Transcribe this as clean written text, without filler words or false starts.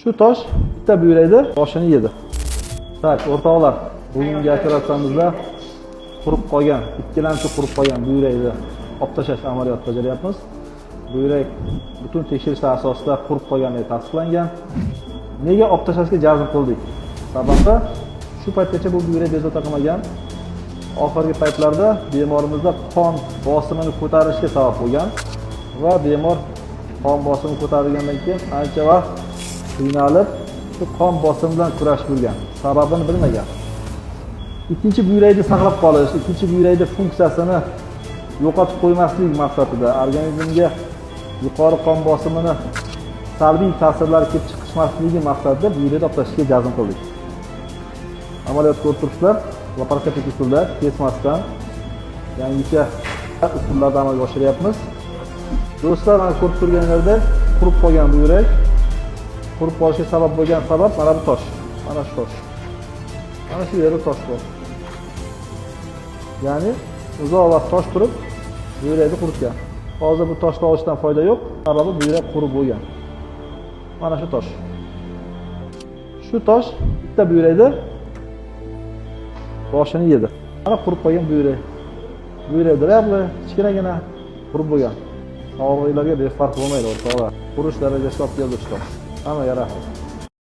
Shu tosh bitta buyrakni boshini yedi. Tak, o'rtoqlar, bugungi operatsiyamizda qurib qolgan, ikkilamchi qurib qolgan buyrakni olib tashlash amaliyotini bajaryapmiz. Buyrak butun tekshirishlar asosida qurib qolganligi tasdiqlangan. Nega olib tashlashga jazm qildik? Sababi shu paytgacha bu buyrak bezovta qilmagan. Oxirgi paytlarda bemorimizda qon bosimini ko'tarishga sabab bo'lgan va bemor qon bosimini ko'tarilgandan keyin ancha vaqt qiynalib, shu qon bosimi bilan kurashib yurgan, sababini bilmagan. Ikkinchi buyrakni saqlab qolish, ikkinchi buyrakni funksiyasini yo'qotib qo'ymaslik maqsadida organizmga yuqori qon bosimini salbiy ta'sirlar kelib chiqishmasligi maqsadida buyrakni olib tashlashga jazm qildik. Amaliyot ko'rib turibsizlar, laparoskopik usulda kesmasdan yangicha usullarda amalga oshiryapmiz. Do'stlar, mana ko'rib turganingizda qurib qolgan buyrak, qurib qolishiga sabab bo'lgan sabab mana bu tosh. Mana shu tosh. Mana shu yerda tosh bor. Ya'ni uzoq vaqt tosh turib buyrakni quritgan. Hozir bu toshni olishdan foyda yo'q, sababi buyrak qurib bo'lgan. Mana shu tosh. Shu tosh bitta buyrakni boshini yedi. Mana qurib qolgan buyrak. Buyrak drabli, kichkinagina qurib bo'lgan. Sog'liqlarga befarq bo'lmaydi o'rtoqlar. Qurish darajasiga olib keldi ustoz. Hammaga rahmat.